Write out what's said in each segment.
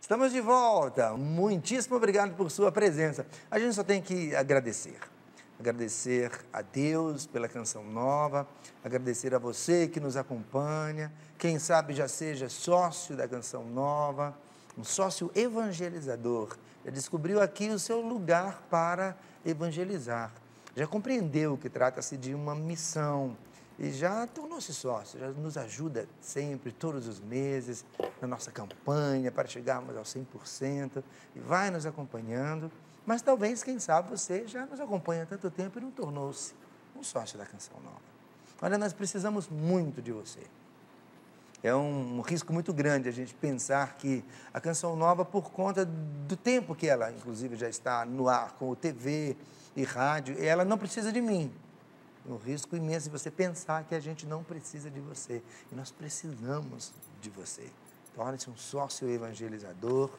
Estamos de volta. Muitíssimo obrigado por sua presença. A gente só tem que agradecer. Agradecer a Deus pela canção nova, agradecer a você que nos acompanha, quem sabe já seja sócio da canção nova, um sócio evangelizador. Já descobriu aqui o seu lugar para evangelizar. Já compreendeu que trata-se de uma missão e já tornou-se sócio, já nos ajuda sempre, todos os meses, na nossa campanha para chegarmos aos 100% e vai nos acompanhando. Mas talvez, quem sabe, você já nos acompanha há tanto tempo e não tornou-se um sócio da Canção Nova. Olha, nós precisamos muito de você. É um risco muito grande a gente pensar que a Canção Nova, por conta do tempo que ela, inclusive, já está no ar com o TV e rádio, ela não precisa de mim. É um risco imenso de você pensar que a gente não precisa de você. E nós precisamos de você. Torne-se um sócio evangelizador.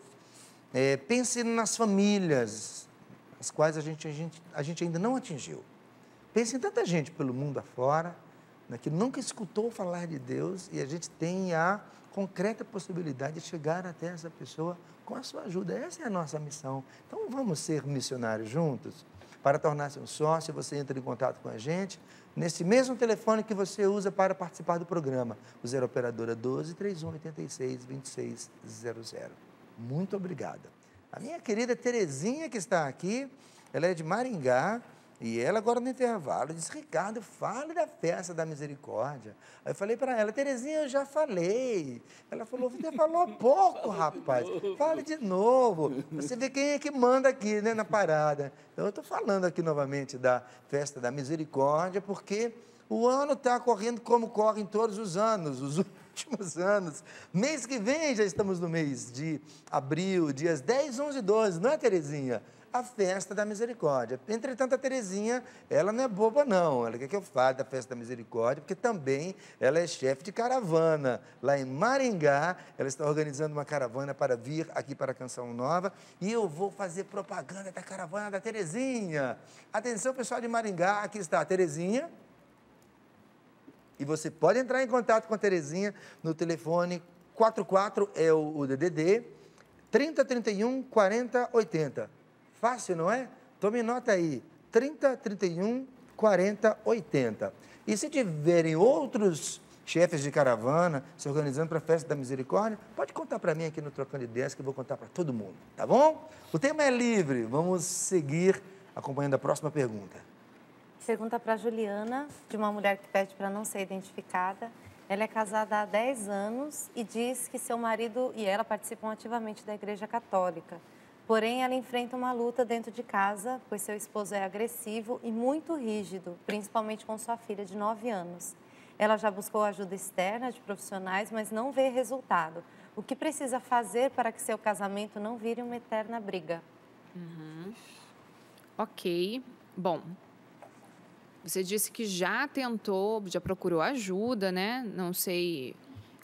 Pense nas famílias, as quais a gente ainda não atingiu. Pense em tanta gente pelo mundo afora, né, que nunca escutou falar de Deus e a gente tem a concreta possibilidade de chegar até essa pessoa com a sua ajuda. Essa é a nossa missão. Então, vamos ser missionários juntos? Para tornar-se um sócio, você entra em contato com a gente nesse mesmo telefone que você usa para participar do programa, o 0 Operadora 12 3186 2600. Muito obrigada. A minha querida Terezinha, que está aqui, ela é de Maringá, e ela agora no intervalo disse: Ricardo, fale da festa da misericórdia. Aí eu falei para ela: Terezinha, eu já falei. Ela falou: você falou pouco, rapaz. Fale de novo. Você vê quem é que manda aqui, né, na parada. Então eu estou falando aqui novamente da festa da misericórdia, porque o ano está correndo como corre em todos os anos, os últimos anos. Mês que vem já estamos no mês de abril, dias 10, 11 e 12, não é, Terezinha? A festa da misericórdia. Entretanto, a Terezinha, ela não é boba, não. Ela quer que eu fale da festa da misericórdia, porque também ela é chefe de caravana. Lá em Maringá, ela está organizando uma caravana para vir aqui para a Canção Nova, e eu vou fazer propaganda da caravana da Terezinha. Atenção, pessoal de Maringá, aqui está a Terezinha. E você pode entrar em contato com a Terezinha no telefone 44, é o DDD, 3031 4080. Fácil, não é? Tome nota aí, 3031 4080. E se tiverem outros chefes de caravana se organizando para a Festa da Misericórdia, pode contar para mim aqui no Trocando Ideias, que eu vou contar para todo mundo, tá bom? O tema é livre, vamos seguir acompanhando a próxima pergunta. Pergunta para a Juliana, de uma mulher que pede para não ser identificada. Ela é casada há 10 anos e diz que seu marido e ela participam ativamente da Igreja Católica. Porém, ela enfrenta uma luta dentro de casa, pois seu esposo é agressivo e muito rígido, principalmente com sua filha de 9 anos. Ela já buscou ajuda externa de profissionais, mas não vê resultado. O que precisa fazer para que seu casamento não vire uma eterna briga? Ok. Bom, você disse que já tentou, já procurou ajuda, né? Não sei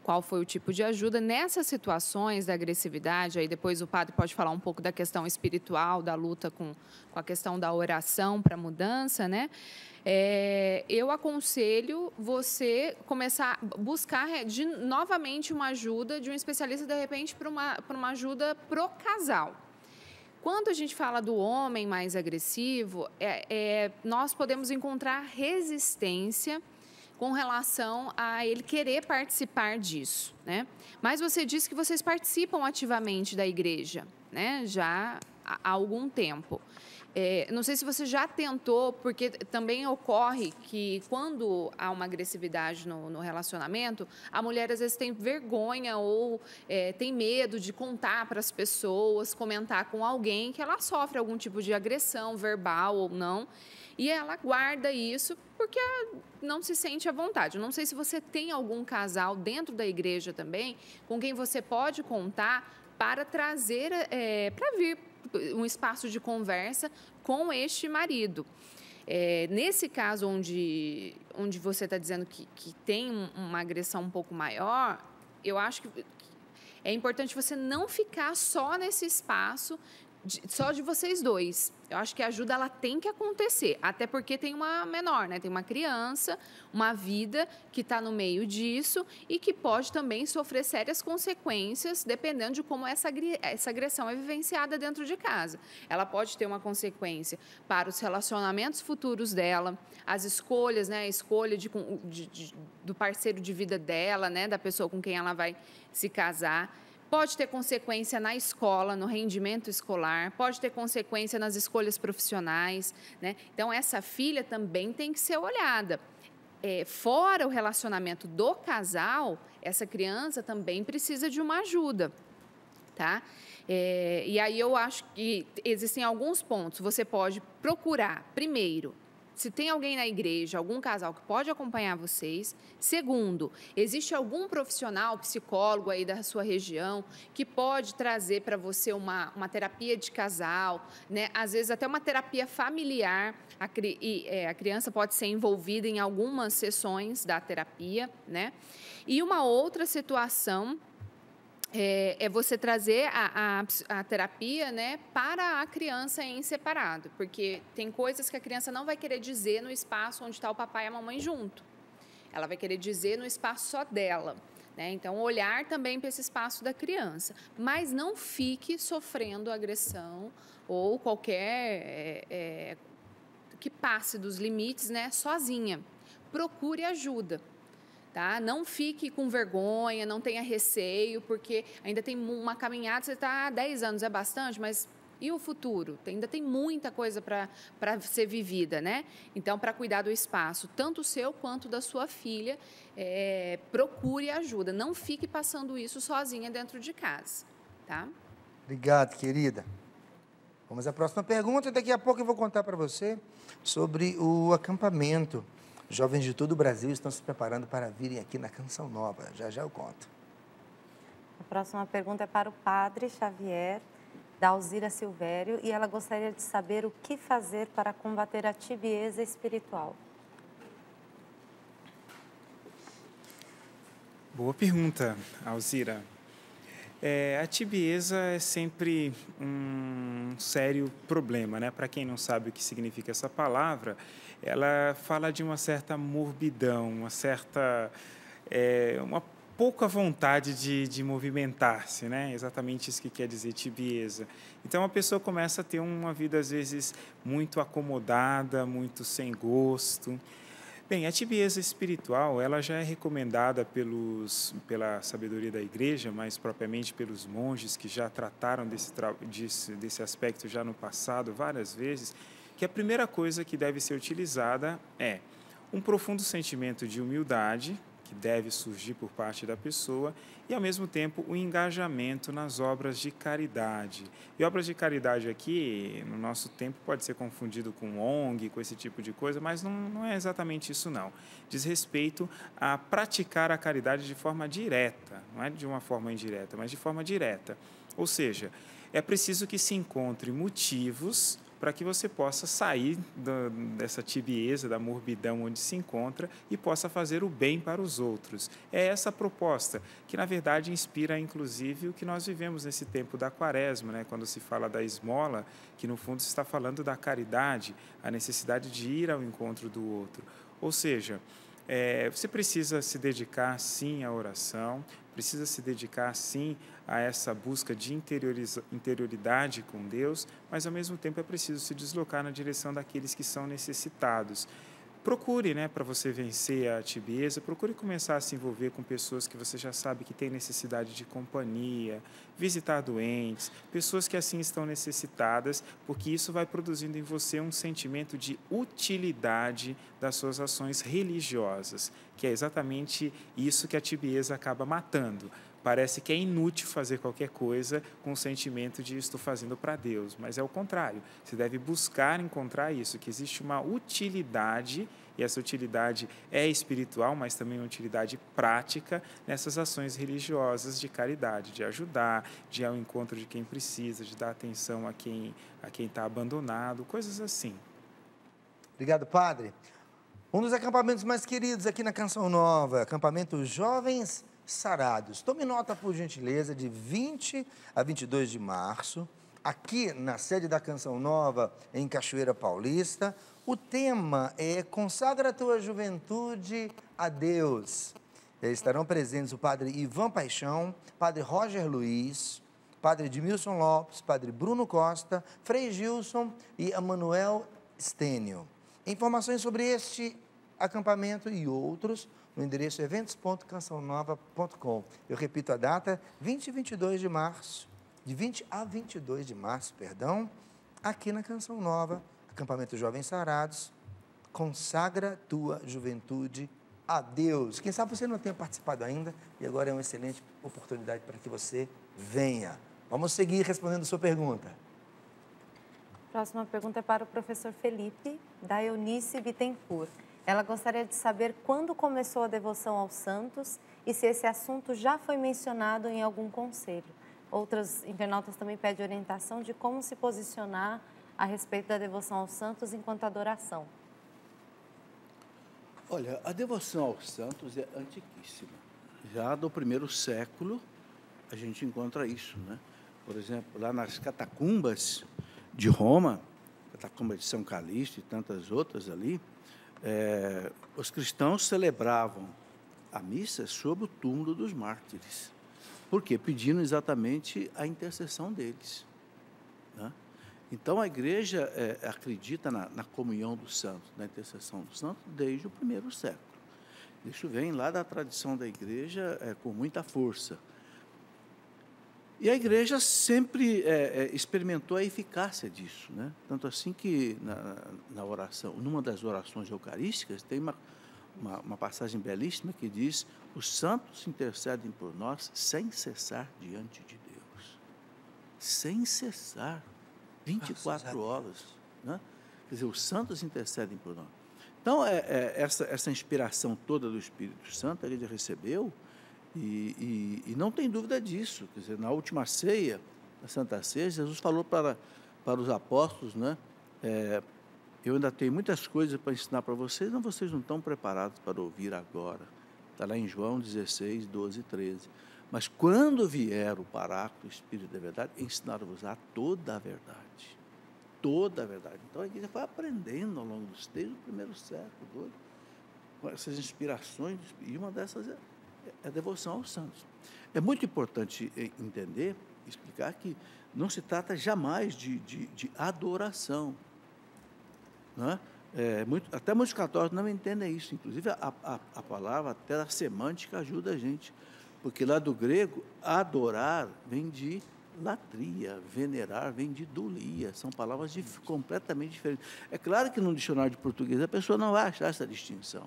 qual foi o tipo de ajuda. Nessas situações da agressividade, aí depois o padre pode falar um pouco da questão espiritual, da luta com a questão da oração para mudança, né? Eu aconselho você começar a buscar novamente uma ajuda de um especialista, de repente, para uma ajuda pro casal. Quando a gente fala do homem mais agressivo, nós podemos encontrar resistência com relação a ele querer participar disso, né? Mas você disse que vocês participam ativamente da igreja, né? Já há algum tempo. Não sei se você já tentou, porque também ocorre que quando há uma agressividade no relacionamento, a mulher às vezes tem vergonha ou tem medo de contar para as pessoas, comentar com alguém que ela sofre algum tipo de agressão verbal ou não. E ela guarda isso porque não se sente à vontade. Eu não sei se você tem algum casal dentro da igreja também com quem você pode contar para trazer, para vir um espaço de conversa com este marido. Nesse caso onde você está dizendo que tem uma agressão um pouco maior, eu acho que é importante você não ficar só nesse espaço só de vocês dois. Eu acho que a ajuda ela tem que acontecer, até porque tem uma menor, né? Tem uma criança, uma vida que está no meio disso e que pode também sofrer sérias consequências, dependendo de como essa agressão é vivenciada dentro de casa. Ela pode ter uma consequência para os relacionamentos futuros dela, as escolhas, né? A escolha do parceiro de vida dela, né? Da pessoa com quem ela vai se casar. Pode ter consequência na escola, no rendimento escolar, pode ter consequência nas escolhas profissionais, né? Então, essa filha também tem que ser olhada. Fora o relacionamento do casal, essa criança também precisa de uma ajuda, tá? E aí eu acho que existem alguns pontos. Você pode procurar, primeiro, se tem alguém na igreja, algum casal que pode acompanhar vocês. Segundo, existe algum profissional, psicólogo aí da sua região, que pode trazer para você uma terapia de casal, né? Às vezes até uma terapia familiar. A criança pode ser envolvida em algumas sessões da terapia, né? E uma outra situação é você trazer a terapia, né, para a criança em separado, porque tem coisas que a criança não vai querer dizer no espaço onde está o papai e a mamãe junto. Ela vai querer dizer no espaço só dela, né? Então, olhar também para esse espaço da criança. Mas não fique sofrendo agressão ou qualquer que passe dos limites, né, sozinha. Procure ajuda. Tá? Não fique com vergonha, não tenha receio, porque ainda tem uma caminhada, você está há 10 anos, é bastante, mas e o futuro? Ainda tem muita coisa para ser vivida, né? Então, para cuidar do espaço, tanto o seu quanto da sua filha, procure ajuda. Não fique passando isso sozinha dentro de casa, tá? Obrigado, querida. Vamos à próxima pergunta. Daqui a pouco eu vou contar para você sobre o acampamento. Jovens de todo o Brasil estão se preparando para virem aqui na Canção Nova. Já já eu conto. A próxima pergunta é para o Padre Xavier, da Alzira Silvério, e ela gostaria de saber o que fazer para combater a tibieza espiritual. Boa pergunta, Alzira. A tibieza é sempre um sério problema, né? Para quem não sabe o que significa essa palavra, ela fala de uma certa morbidão, uma pouca vontade de movimentar-se, né? Exatamente isso que quer dizer tibieza. Então, a pessoa começa a ter uma vida, às vezes, muito acomodada, muito sem gosto. Bem, a tibieza espiritual, ela já é recomendada pela sabedoria da igreja, mais propriamente pelos monges que já trataram desse aspecto já no passado várias vezes, que a primeira coisa que deve ser utilizada é um profundo sentimento de humildade, que deve surgir por parte da pessoa, e, ao mesmo tempo, o engajamento nas obras de caridade. E obras de caridade aqui, no nosso tempo, pode ser confundido com ONG, com esse tipo de coisa, mas não é exatamente isso, não. Diz respeito a praticar a caridade de forma direta, não é de uma forma indireta, mas de forma direta. Ou seja, é preciso que se encontre motivos para que você possa sair dessa tibieza, da morbidão onde se encontra e possa fazer o bem para os outros. É essa a proposta, que na verdade inspira inclusive o que nós vivemos nesse tempo da Quaresma, né? Quando se fala da esmola, que no fundo se está falando da caridade, a necessidade de ir ao encontro do outro. Ou seja, você precisa se dedicar sim à oração, precisa se dedicar sim a essa busca de interioridade com Deus, mas ao mesmo tempo é preciso se deslocar na direção daqueles que são necessitados. Procure, né, para você vencer a tibieza, procure começar a se envolver com pessoas que você já sabe que têm necessidade de companhia, visitar doentes, pessoas que assim estão necessitadas, porque isso vai produzindo em você um sentimento de utilidade das suas ações religiosas, que é exatamente isso que a tibieza acaba matando. Parece que é inútil fazer qualquer coisa com o sentimento de estou fazendo para Deus, mas é o contrário. Você deve buscar encontrar isso, que existe uma utilidade, e essa utilidade é espiritual, mas também uma utilidade prática nessas ações religiosas de caridade, de ajudar, de ir ao encontro de quem precisa, de dar atenção a quem está abandonado, coisas assim. Obrigado, Padre. Um dos acampamentos mais queridos aqui na Canção Nova, acampamento Jovens Sarados. Tome nota, por gentileza, de 20 a 22 de março, aqui na sede da Canção Nova, em Cachoeira Paulista. O tema é Consagra a tua juventude a Deus. Estarão presentes o padre Ivan Paixão, padre Roger Luiz, padre Edmilson Lopes, padre Bruno Costa, Frei Gilson e Emanuel Stênio. Informações sobre este acampamento e outros no endereço eventos.cançãonova.com. Eu repito a data, 20 e 22 de março, de 20 a 22 de março, perdão, aqui na Canção Nova, acampamento Jovens Sarados, consagra tua juventude a Deus. Quem sabe você não tenha participado ainda e agora é uma excelente oportunidade para que você venha. Vamos seguir respondendo sua pergunta. Próxima pergunta é para o professor Felipe, da Eunice Bittencourt. Ela gostaria de saber quando começou a devoção aos santos e se esse assunto já foi mencionado em algum conselho. Outras internautas também pedem orientação de como se posicionar a respeito da devoção aos santos enquanto adoração. Olha, a devoção aos santos é antiquíssima. Já do primeiro século a gente encontra isso, né? Por exemplo, lá nas catacumbas de Roma, catacumba de São Calixto e tantas outras ali, os cristãos celebravam a missa sob o túmulo dos mártires. Por quê? Pedindo exatamente a intercessão deles, né? Então, a igreja acredita na comunhão dos santos, na intercessão dos santos, desde o primeiro século. Isso vem lá da tradição da igreja com muita força. E a igreja sempre experimentou a eficácia disso, né? Tanto assim que na oração, numa das orações eucarísticas, tem uma passagem belíssima que diz: os santos intercedem por nós sem cessar diante de Deus. Sem cessar. 24 horas, né? Quer dizer, os santos intercedem por nós. Então, essa inspiração toda do Espírito Santo a igreja recebeu e não tem dúvida disso. Quer dizer, na última ceia, na Santa Ceia, Jesus falou para os apóstolos, né? Eu ainda tenho muitas coisas para ensinar para vocês, mas vocês não estão preparados para ouvir agora. Está lá em João 16, 12 e 13. Mas quando vier o Paráclito, o Espírito da Verdade, ensinar-vos a toda a verdade. Toda a verdade. Então a igreja foi aprendendo ao longo desde o primeiro século, com essas inspirações, e uma dessas é a devoção aos santos. É muito importante entender, explicar que não se trata jamais de adoração, né? Até muitos católicos não entendem isso. Inclusive, a palavra, até a semântica, ajuda a gente. Porque lá do grego, adorar vem de latria, venerar vem de dulia. São palavras completamente diferentes. É claro que no dicionário de português a pessoa não vai achar essa distinção.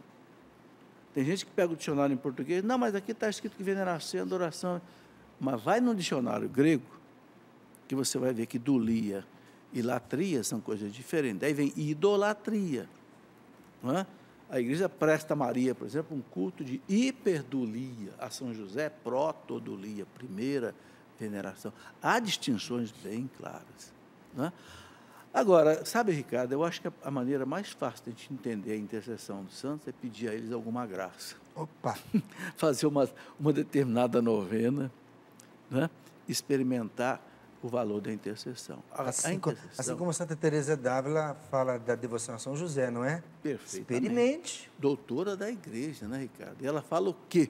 Tem gente que pega o dicionário em português, não, mas aqui está escrito que veneração é adoração. Mas vai no dicionário grego, que você vai ver que dulia e latria são coisas diferentes. Daí vem idolatria, não é? A igreja presta a Maria, por exemplo, um culto de hiperdulia. A São José, protodulia, primeira veneração. Há distinções bem claras, né? Agora, sabe, Ricardo, eu acho que a maneira mais fácil de a gente entender a intercessão dos santos é pedir a eles alguma graça. Opa! Fazer uma determinada novena, né? Experimentar o valor da intercessão. Assim como Santa Teresa d'Ávila fala da devoção a São José, não é? Perfeitamente. Experimente. Doutora da igreja, né, Ricardo? E ela fala o quê?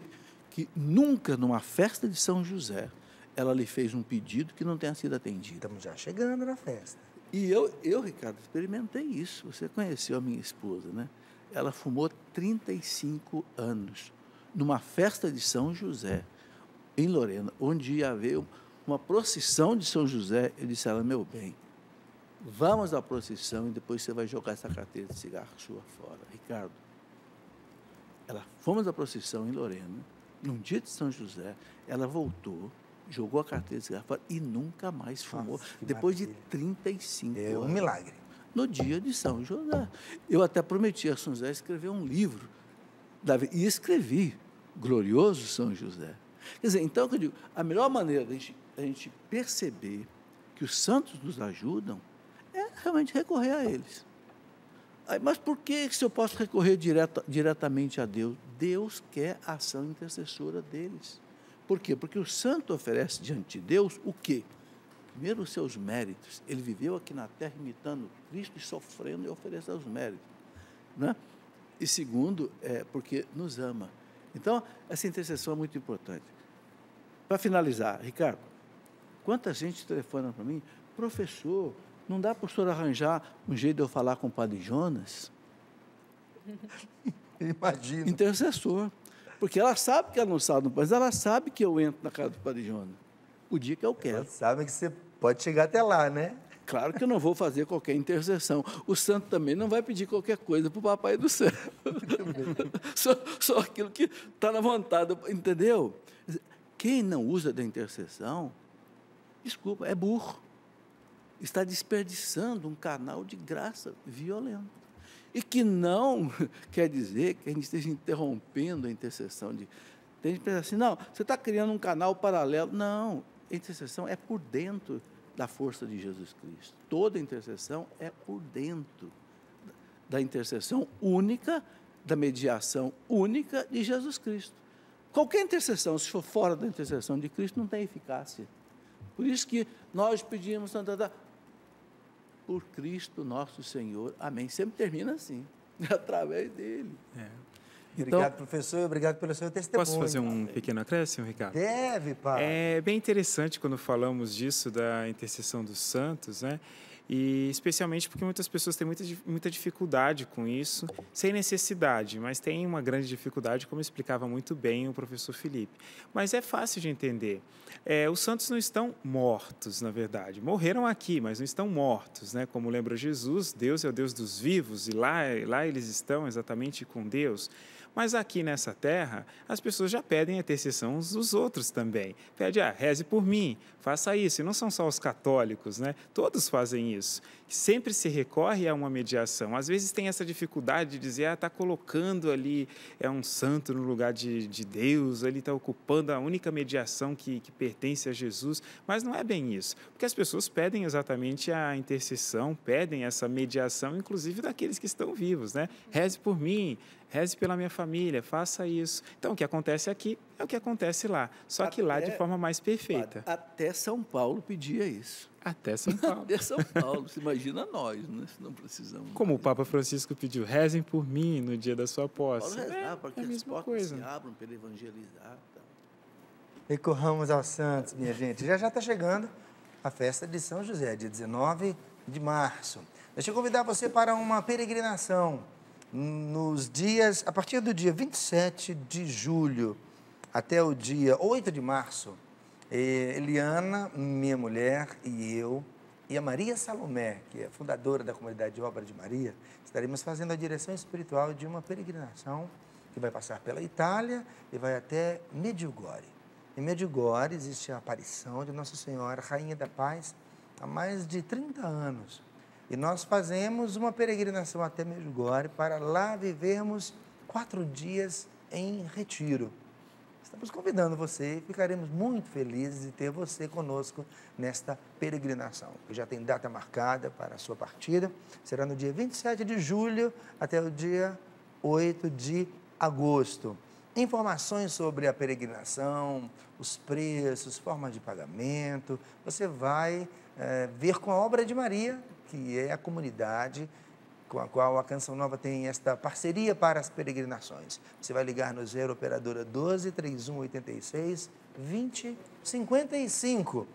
Que nunca, numa festa de São José, ela lhe fez um pedido que não tenha sido atendido. Estamos já chegando na festa. E eu, Ricardo, experimentei isso. Você conheceu a minha esposa, né? Ela fumou 35 anos numa festa de São José, em Lorena, onde ia haver uma procissão de São José. Eu disse a ela: meu bem, vamos à procissão e depois você vai jogar essa carteira de cigarro sua fora. Ricardo, fomos à procissão em Lorena, num dia de São José, ela voltou, jogou a carteira de cigarro fora e nunca mais fumou. Nossa, depois maravilha. de 35 anos. É um milagre. No dia de São José. Eu até prometi a São José escrever um livro. E escrevi, Glorioso São José. Quer dizer, então, eu digo, a melhor maneira da gente perceber que os santos nos ajudam é realmente recorrer a eles. Mas por que se eu posso recorrer diretamente a Deus? Deus quer a ação intercessora deles. Por quê? Porque o santo oferece diante de Deus o quê? primeiro, os seus méritos. Ele viveu aqui na terra imitando Cristo e sofrendo e oferecendo os méritos, né? E segundo, porque nos ama. Então, essa intercessão é muito importante. Para finalizar, Ricardo, quanta gente telefona para mim, professor, não dá para o senhor arranjar um jeito de eu falar com o Padre Jonas? Imagina. Intercessor. Porque ela sabe que ela não sabe, mas ela sabe que eu entro na casa do Padre Jonas. O dia que eu quero. Elas sabem que você pode chegar até lá, né? Claro que eu não vou fazer qualquer intercessão. O santo também não vai pedir qualquer coisa para o Papai do Céu. só aquilo que está na vontade, entendeu? Quem não usa da intercessão, desculpa, é burro. Está desperdiçando um canal de graça violento. E que não quer dizer que a gente esteja interrompendo a intercessão. Tem gente que pensa assim, não, você está criando um canal paralelo. Não, a intercessão é por dentro da força de Jesus Cristo. Toda intercessão é por dentro da intercessão única, da mediação única de Jesus Cristo. Qualquer intercessão, se for fora da intercessão de Cristo, não tem eficácia. Por isso que nós pedimos, por Cristo nosso Senhor. Amém. Sempre termina assim, através dele. Obrigado, professor, e obrigado pelo seu testemunho. Posso fazer um pequeno acréscimo, Ricardo? Deve, pai. É bem interessante quando falamos disso, da intercessão dos santos, né? E especialmente porque muitas pessoas têm muita dificuldade com isso, sem necessidade, mas tem uma grande dificuldade, como explicava muito bem o professor Felipe. Mas é fácil de entender. Os santos não estão mortos, na verdade. Morreram aqui, mas não estão mortos, né? Como lembra Jesus, Deus é o Deus dos vivos, e lá eles estão exatamente com Deus. Mas aqui nessa terra, as pessoas já pedem a intercessão uns dos outros também. Pede, reze por mim, faça isso. E não são só os católicos, né? Todos fazem isso. Sempre se recorre a uma mediação. Às vezes tem essa dificuldade de dizer, está colocando ali um santo no lugar de Deus, ele está ocupando a única mediação que pertence a Jesus. Mas não é bem isso. Porque as pessoas pedem exatamente a intercessão, pedem essa mediação, inclusive daqueles que estão vivos, né? Reze por mim, reze pela minha família, faça isso. Então, o que acontece aqui é o que acontece lá, só que lá de forma mais perfeita. Até São Paulo pedia isso. Até São Paulo. Até São Paulo. Você imagina nós, né? Se não precisamos. Como o Papa Francisco pediu, rezem por mim no dia da sua posse. Paulo rezar, para que a as mesma portas coisa. se abram para ele evangelizar. Tá? Recorramos aos santos, minha gente. Já está chegando a festa de São José, dia 19 de março. Deixa eu convidar você para uma peregrinação a partir do dia 27 de julho até o dia 8 de março. Eliana, minha mulher, e eu, e a Maria Salomé, que é fundadora da comunidade de Obra de Maria, estaremos fazendo a direção espiritual de uma peregrinação que vai passar pela Itália e vai até Medjugorje. Em Medjugorje existe a aparição de Nossa Senhora, Rainha da Paz, há mais de 30 anos. E nós fazemos uma peregrinação até Medjugorje para lá vivermos 4 dias em retiro. Estamos convidando você e ficaremos muito felizes de ter você conosco nesta peregrinação, que já tem data marcada para a sua partida. Será no dia 27 de julho até o dia 8 de agosto. Informações sobre a peregrinação, os preços, formas de pagamento, você vai ver com a Obra de Maria, que é a comunidade com a qual a Canção Nova tem esta parceria para as peregrinações. Você vai ligar no 0 operadora 12 3186 2055.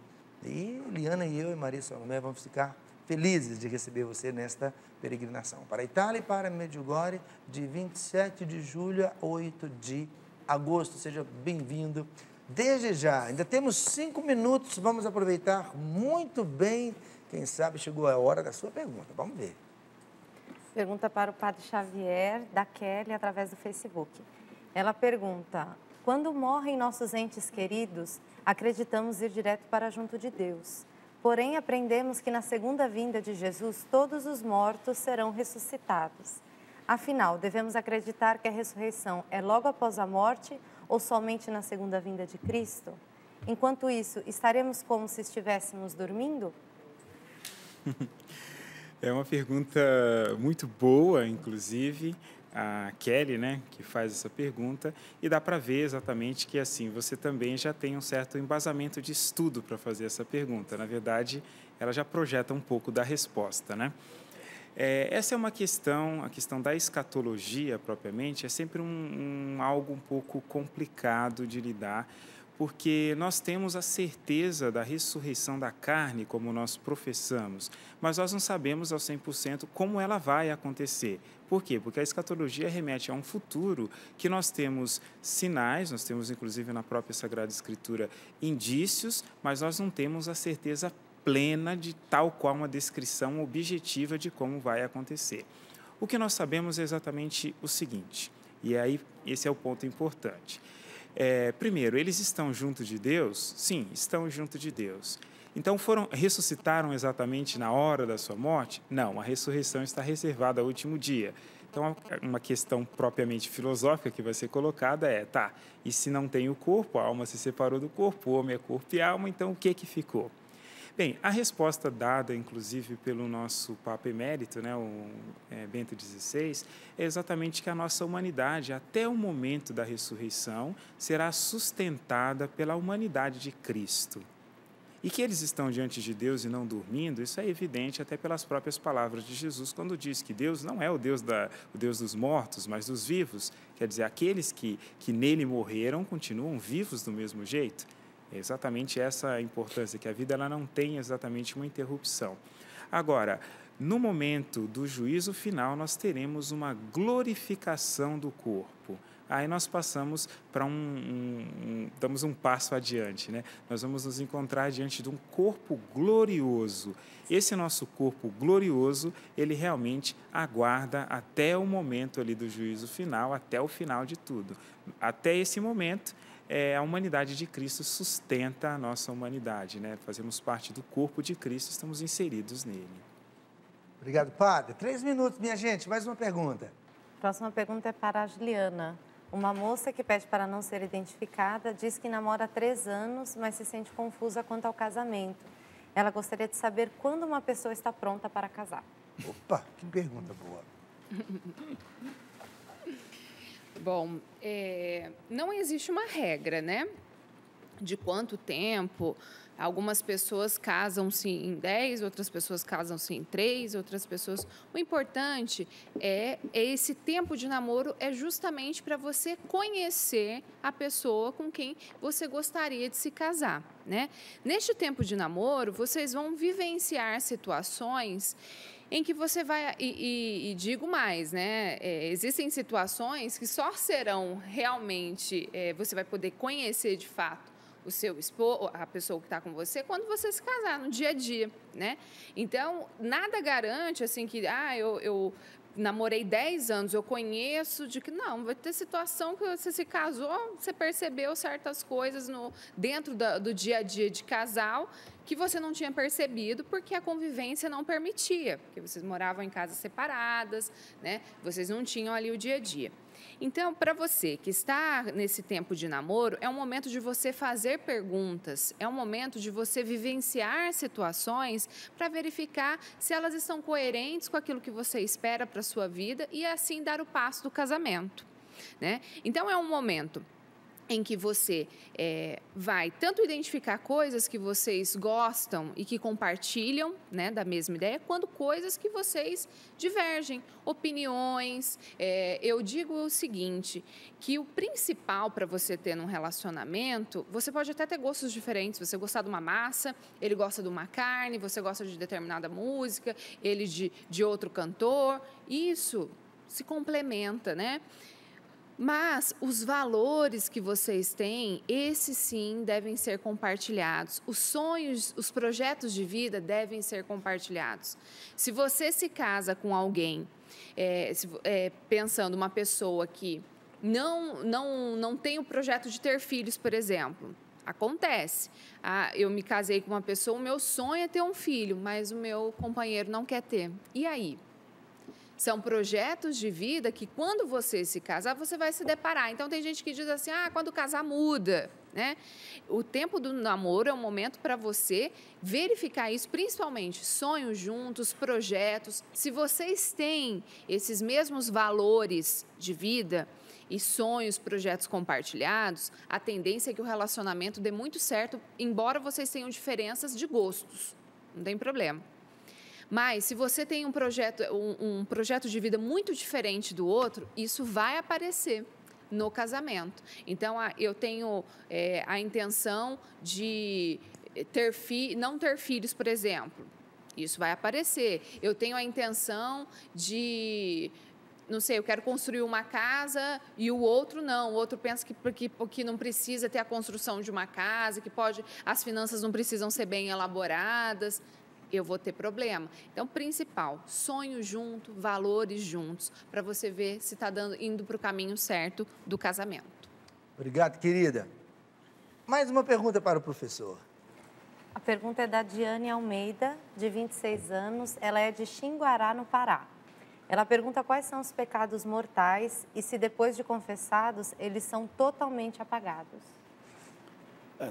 E Liana e eu e Maria Salomé vamos ficar felizes de receber você nesta peregrinação. Para a Itália e para Medjugorje, de 27 de julho a 8 de agosto. Seja bem-vindo. Desde já, ainda temos 5 minutos, vamos aproveitar muito bem. Quem sabe chegou a hora da sua pergunta. Vamos ver. Pergunta para o Padre Xavier, da Kelly, através do Facebook. Ela pergunta, quando morrem nossos entes queridos, acreditamos ir direto para junto de Deus. Porém, aprendemos que na segunda vinda de Jesus, todos os mortos serão ressuscitados. Afinal, devemos acreditar que a ressurreição é logo após a morte ou somente na segunda vinda de Cristo? Enquanto isso, estaremos como se estivéssemos dormindo? É uma pergunta muito boa, inclusive, a Kelly, né, que faz essa pergunta, e dá para ver exatamente que assim você também já tem um certo embasamento de estudo para fazer essa pergunta. Na verdade, ela já projeta um pouco da resposta, né? Essa é uma questão, a questão da escatologia propriamente, é sempre algo um pouco complicado de lidar, porque nós temos a certeza da ressurreição da carne, como nós professamos, mas nós não sabemos ao 100% como ela vai acontecer. Por quê? Porque a escatologia remete a um futuro que nós temos sinais, nós temos inclusive na própria Sagrada Escritura indícios, mas nós não temos a certeza plena de tal qual uma descrição objetiva de como vai acontecer. O que nós sabemos é exatamente o seguinte, e aí esse é o ponto importante. Primeiro, eles estão junto de Deus? Sim, estão junto de Deus. Então, ressuscitaram exatamente na hora da sua morte? Não, a ressurreição está reservada ao último dia. Então, uma questão propriamente filosófica que vai ser colocada e se não tem o corpo, a alma se separou do corpo, o homem é corpo e alma, então o que ficou? Bem, a resposta dada, inclusive, pelo nosso Papa Emérito, né, Bento XVI, é exatamente que a nossa humanidade, até o momento da ressurreição, será sustentada pela humanidade de Cristo. E que eles estão diante de Deus e não dormindo, isso é evidente até pelas próprias palavras de Jesus, quando diz que Deus não é o Deus dos mortos, mas dos vivos. Quer dizer, aqueles que nele morreram continuam vivos do mesmo jeito. É exatamente essa a importância, que a vida ela não tem exatamente uma interrupção. Agora, no momento do juízo final, nós teremos uma glorificação do corpo. Aí nós passamos para damos um passo adiante, né? Nós vamos nos encontrar diante de um corpo glorioso. Esse nosso corpo glorioso, ele realmente aguarda até o momento ali do juízo final, até o final de tudo. Até esse momento, a humanidade de Cristo sustenta a nossa humanidade, né? Fazemos parte do corpo de Cristo, estamos inseridos nele. Obrigado, padre. 3 minutos, minha gente. Mais uma pergunta. Próxima pergunta é para a Juliana. Uma moça que pede para não ser identificada diz que namora há 3 anos, mas se sente confusa quanto ao casamento. Ela gostaria de saber quando uma pessoa está pronta para casar. Opa, que pergunta boa. Bom, não existe uma regra, né? De quanto tempo. Algumas pessoas casam-se em 10, outras pessoas casam-se em 3, outras pessoas... O importante é esse tempo de namoro, é justamente para você conhecer a pessoa com quem você gostaria de se casar, né? Neste tempo de namoro, vocês vão vivenciar situações em que você vai, e digo mais, né? Existem situações que só serão realmente, você vai poder conhecer de fato o seu esposo, a pessoa que está com você, quando você se casar, no dia a dia, né? Então, nada garante, assim, que, eu namorei 10 anos, eu conheço de que, não, vai ter situação que você se casou, você percebeu certas coisas dentro do dia a dia de casal que você não tinha percebido porque a convivência não permitia, porque vocês moravam em casas separadas, né? Vocês não tinham ali o dia a dia. Então, para você que está nesse tempo de namoro, é um momento de você fazer perguntas, é um momento de você vivenciar situações para verificar se elas estão coerentes com aquilo que você espera para a sua vida e assim dar o passo do casamento, né? Então, é um momento em que você vai tanto identificar coisas que vocês gostam e que compartilham, né, da mesma ideia, quanto coisas que vocês divergem, opiniões. Eu digo o seguinte, que o principal para você ter num relacionamento, você pode até ter gostos diferentes, você gostar de uma massa, ele gosta de uma carne, você gosta de determinada música, ele de outro cantor, isso se complementa, né? Mas os valores que vocês têm, esses sim devem ser compartilhados. Os sonhos, os projetos de vida devem ser compartilhados. Se você se casa com alguém, pensando uma pessoa que não tem o projeto de ter filhos, por exemplo, acontece. Eu me casei com uma pessoa, o meu sonho é ter um filho, mas o meu companheiro não quer ter. E aí? São projetos de vida que, quando você se casar, você vai se deparar. Então, tem gente que diz assim, quando casar muda, né? O tempo do namoro é um momento para você verificar isso, principalmente sonhos juntos, projetos. Se vocês têm esses mesmos valores de vida e sonhos, projetos compartilhados, a tendência é que o relacionamento dê muito certo, embora vocês tenham diferenças de gostos. Não tem problema. Mas, se você tem um projeto de vida muito diferente do outro, isso vai aparecer no casamento. Então, eu tenho a intenção de não ter filhos, por exemplo. Isso vai aparecer. Eu tenho a intenção de... Não sei, eu quero construir uma casa e o outro não. O outro pensa que não precisa ter a construção de uma casa, que as finanças não precisam ser bem elaboradas. Eu vou ter problema. Então, principal, sonho junto, valores juntos, para você ver se está indo para o caminho certo do casamento. Obrigado, querida. Mais uma pergunta para o professor. A pergunta é da Diane Almeida, de 26 anos. Ela é de Xinguará, no Pará. Ela pergunta quais são os pecados mortais e se depois de confessados, eles são totalmente apagados.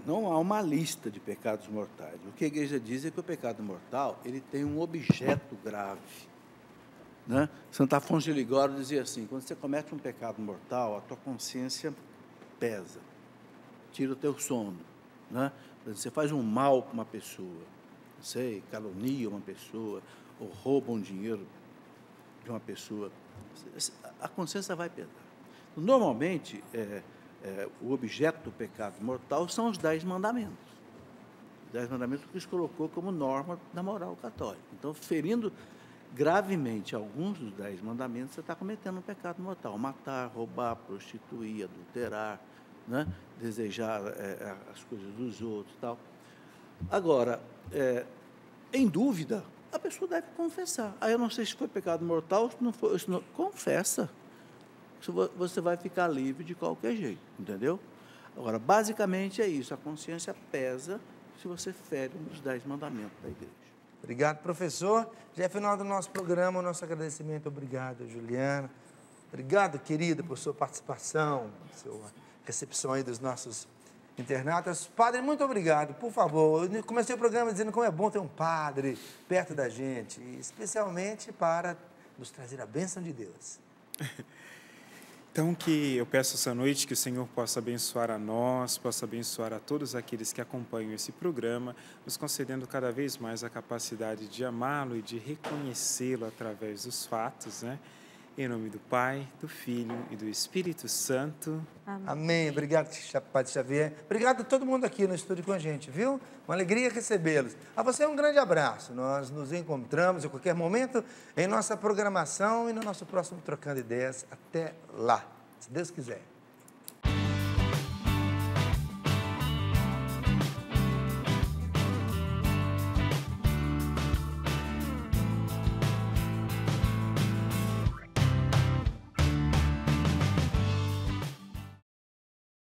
Não há uma lista de pecados mortais. O que a igreja diz é que o pecado mortal ele tem um objeto grave. Né? Santo Afonso de Ligório dizia assim, quando você comete um pecado mortal, a tua consciência pesa, tira o teu sono. Né? Você faz um mal para uma pessoa, não sei, calunia uma pessoa, ou rouba um dinheiro de uma pessoa, a consciência vai pesar. Normalmente, o objeto do pecado mortal são os 10 mandamentos. Os 10 mandamentos que Cristo colocou como norma da moral católica. Então, ferindo gravemente alguns dos 10 mandamentos, você está cometendo um pecado mortal. Matar, roubar, prostituir, adulterar, né? Desejar as coisas dos outros e tal. Agora, em dúvida, a pessoa deve confessar. Eu não sei se foi pecado mortal, se não foi, confessa. Você vai ficar livre de qualquer jeito, entendeu? Agora, basicamente é isso, a consciência pesa se você fere um dos 10 mandamentos da igreja. Obrigado, professor. Já é final do nosso programa, o nosso agradecimento. Obrigado, Juliana. Obrigado, querida, por sua participação, sua recepção aí dos nossos internautas. Padre, muito obrigado. Por favor, eu comecei o programa dizendo como é bom ter um padre perto da gente, especialmente para nos trazer a bênção de Deus. Então, que eu peço essa noite que o Senhor possa abençoar a nós, possa abençoar a todos aqueles que acompanham esse programa, nos concedendo cada vez mais a capacidade de amá-lo e de reconhecê-lo através dos fatos, né? Em nome do Pai, do Filho e do Espírito Santo. Amém. Amém. Obrigado, Padre Xavier. Obrigado a todo mundo aqui no estúdio com a gente, viu? Uma alegria recebê-los. A você um grande abraço. Nós nos encontramos a qualquer momento em nossa programação e no nosso próximo Trocando Ideias. Até lá, se Deus quiser.